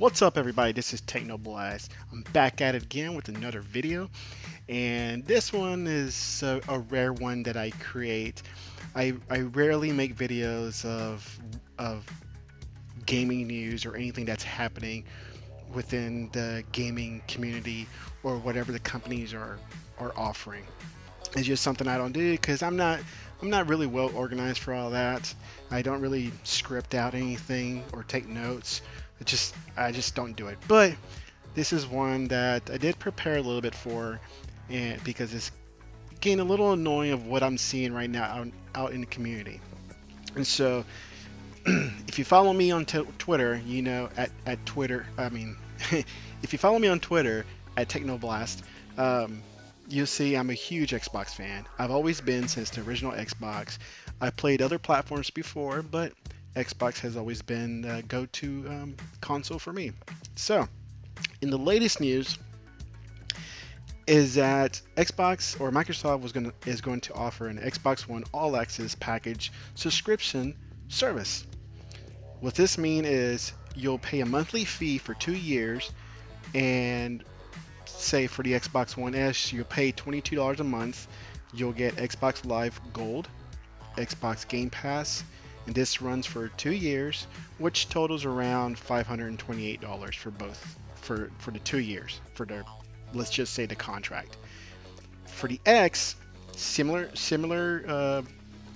What's up, everybody? This is TeknoBlast. I'm back at it again with another video, and this one is a rare one that I create. I rarely make videos of gaming news or anything that's happening within the gaming community or whatever the companies are offering. It's just something I don't do because I'm not really well organized for all that. I don't really script out anything or take notes. I just don't do it. But this is one that I did prepare a little bit for, and because it's getting a little annoying of what I'm seeing right now out in the community. And so, if you follow me on Twitter, you know at Twitter. I mean, if you follow me on Twitter at TeknoBlast, you'll see I'm a huge Xbox fan. I've always been since the original Xbox. I've played other platforms before, but Xbox has always been the go-to console for me. So, in the latest news, is that Xbox or Microsoft is going to offer an Xbox One All Access package subscription service. What this means is you'll pay a monthly fee for 2 years, and say for the Xbox One S, you'll pay $22 a month. You'll get Xbox Live Gold, Xbox Game Pass, and this runs for 2 years, which totals around $528 for both for the 2 years for the, let's just say, the contract. For the X, similar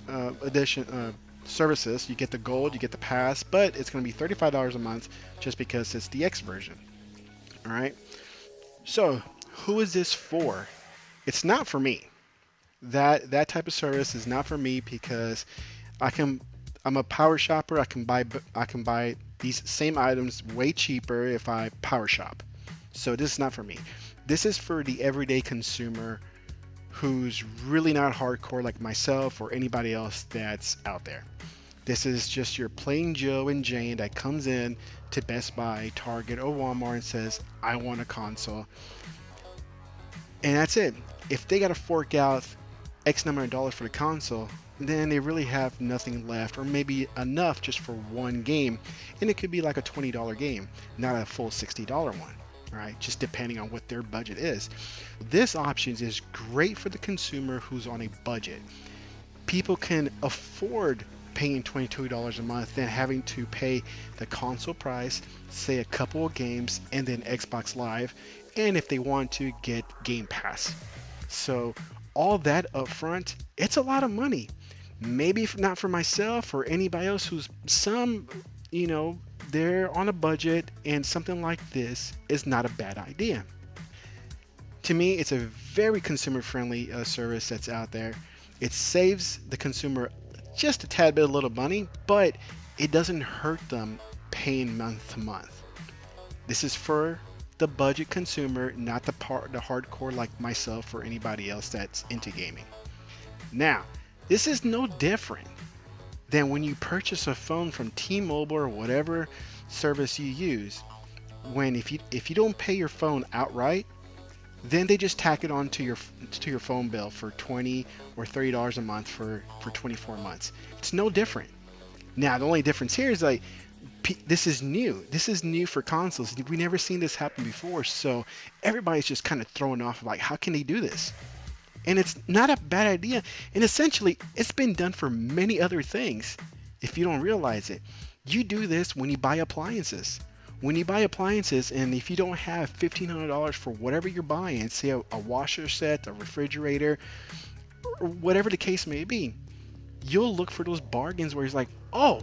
edition services. You get the gold, you get the pass, but it's going to be $35 a month just because it's the X version. All right. So who is this for? It's not for me. That type of service is not for me because I'm a power shopper. I can buy these same items way cheaper if I power shop. So this is not for me. This is for the everyday consumer who's really not hardcore like myself or anybody else that's out there. This is just your plain Joe and Jane that comes in to Best Buy, Target, or Walmart and says, I want a console. And that's it. If they got to fork out X number of dollars for the console, then they really have nothing left, or maybe enough just for one game. And it could be like a $20 game, not a full $60 one, right? Just depending on what their budget is. This option is great for the consumer who's on a budget. People can afford paying $22 a month than having to pay the console price, say a couple of games, and then Xbox Live, and if they want to get Game Pass. So all that up front, it's a lot of money. Maybe not for myself or anybody else who's they're on a budget, and something like this is not a bad idea. To me, it's a very consumer friendly service that's out there. It saves the consumer just a tad bit of little money, but it doesn't hurt them paying month to month. This is for the budget consumer, not the hardcore like myself or anybody else that's into gaming. Now, this is no different than when you purchase a phone from T-Mobile or whatever service you use. When if you don't pay your phone outright, then they just tack it on to your phone bill for $20 or $30 a month for 24 months. It's no different. Now the only difference here is like this is new. This is new for consoles. We never seen this happen before, so everybody's just kind of thrown off like, how can they do this? And it's not a bad idea. And essentially, it's been done for many other things. If you don't realize it, you do this when you buy appliances. When you buy appliances, and if you don't have $1,500 for whatever you're buying, say a washer set, a refrigerator, or whatever the case may be, you'll look for those bargains where it's like, oh,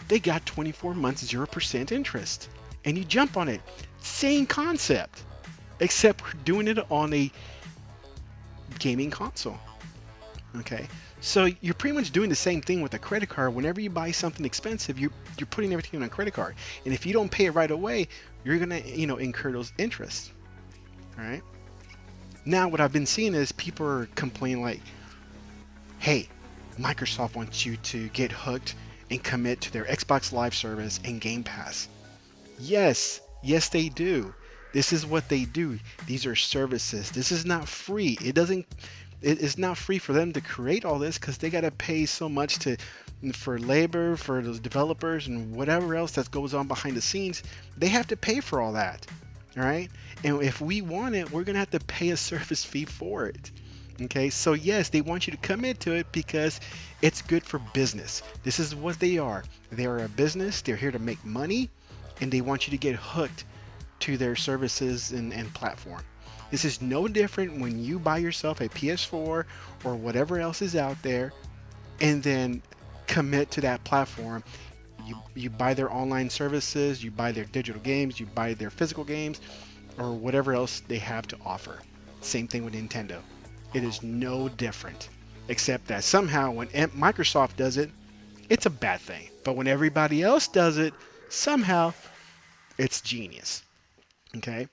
they got 24 months 0% interest, and you jump on it. Same concept, except we're doing it on a gaming console. Okay, so you're pretty much doing the same thing with a credit card. Whenever you buy something expensive, you're putting everything on a credit card, and if you don't pay it right away, you're gonna incur those interests. All right. Now what I've been seeing is people are complaining like, hey, Microsoft wants you to get hooked and commit to their Xbox Live service and Game Pass. Yes they do. This is what they do. These are services. This is not free. It is not free for them to create all this because they got to pay so much to And for labor, for those developers, and whatever else that goes on behind the scenes, they have to pay for all that. All right. And if we want it, we're going to have to pay a service fee for it. Okay. So, yes, they want you to commit to it because it's good for business. This is what they are. They are a business, they're here to make money, and they want you to get hooked to their services and platform. This is no different when you buy yourself a PS4 or whatever else is out there and then commit to that platform. You buy their online services, you buy their digital games, you buy their physical games, or whatever else they have to offer. Same thing with Nintendo. It is no different, except that somehow when Microsoft does it, it's a bad thing. But when everybody else does it, somehow it's genius. Okay?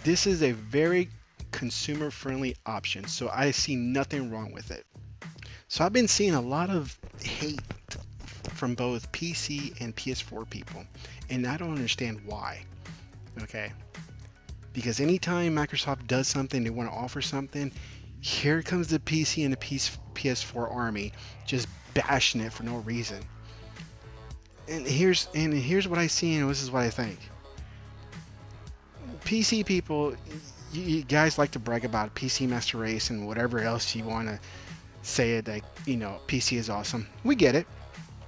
This is a very consumer-friendly option, so I see nothing wrong with it. So I've been seeing a lot of hate from both PC and PS4 people, and I don't understand why. Okay? Because anytime Microsoft does something, they want to offer something, here comes the PC and the PS4 army just bashing it for no reason. And here's what I see, and this is what I think. PC people, you guys like to brag about PC Master Race and whatever else you want to say it, like, PC is awesome. We get it.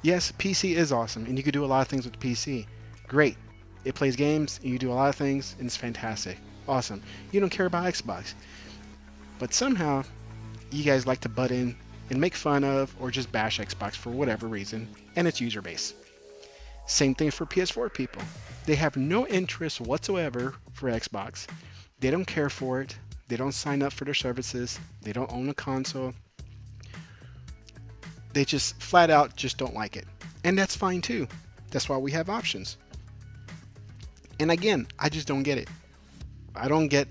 Yes, PC is awesome, and you can do a lot of things with the PC. Great. It plays games, and you do a lot of things, and it's fantastic. Awesome. You don't care about Xbox. But somehow, you guys like to butt in and make fun of or just bash Xbox for whatever reason, and its user base. Same thing for PS4 people. They have no interest whatsoever for Xbox. They don't care for it. They don't sign up for their services. They don't own a console. They just flat out just don't like it. And that's fine too. That's why we have options. And again, I just don't get it. I don't get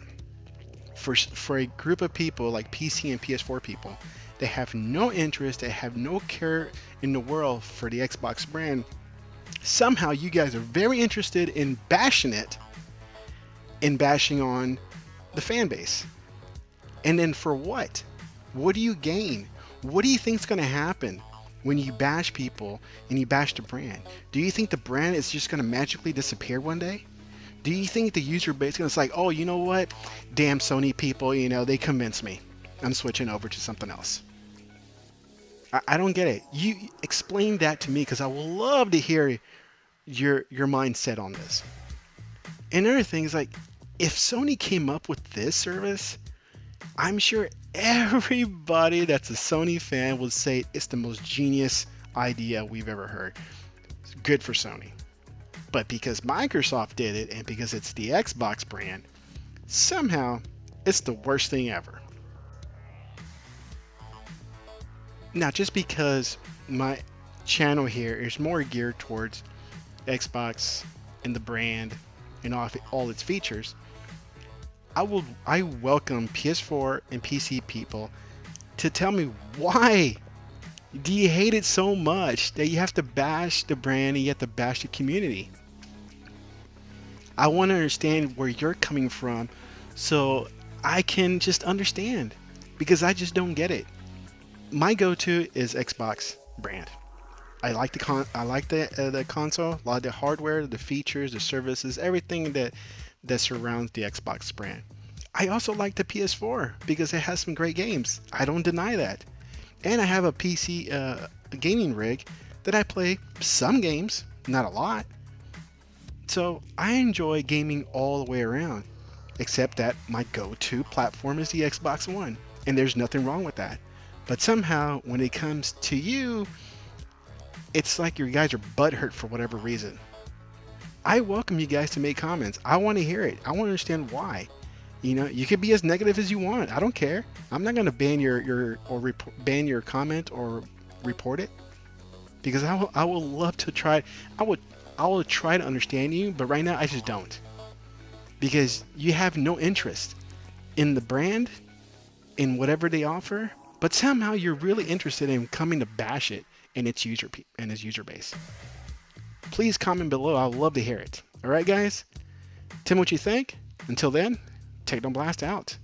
for a group of people like PC and PS4 people that have no interest, that have no care in the world for the Xbox brand. Somehow you guys are very interested in bashing it and bashing on the fan base. And then for what? What do you gain? What do you think is going to happen when you bash people and you bash the brand? Do you think the brand is just going to magically disappear one day? Do you think the user base is going to say, oh, you know what? Damn Sony people, they convinced me. I'm switching over to something else. I don't get it. You explain that to me because I would love to hear your mindset on this. And another thing is, like, if Sony came up with this service, I'm sure everybody that's a Sony fan would say it's the most genius idea we've ever heard. It's good for Sony. But because Microsoft did it and because it's the Xbox brand, somehow it's the worst thing ever. Now, just because my channel here is more geared towards Xbox and the brand and all its features, I welcome PS4 and PC people to tell me, why do you hate it so much that you have to bash the brand and you have to bash the community? I want to understand where you're coming from so I can just understand, because I just don't get it. My go-to is Xbox brand. I like the console, a lot of the hardware, the features, the services, everything that surrounds the Xbox brand. I also like the PS4 because it has some great games. I don't deny that. And I have a PC gaming rig that I play some games, not a lot. So I enjoy gaming all the way around, except that my go-to platform is the Xbox One, and there's nothing wrong with that. But somehow when it comes to you, it's like you guys are butthurt for whatever reason. I welcome you guys to make comments. I want to hear it. I want to understand why. You could be as negative as you want. I don't care. I'm not going to ban ban your comment or report it, because I will love to try. I will try to understand you, but right now I just don't, because you have no interest in the brand, in whatever they offer, but somehow you're really interested in coming to bash it and its user base. Please comment below. I would love to hear it. All right, guys. Tell me what you think. Until then, TeknoBlast out.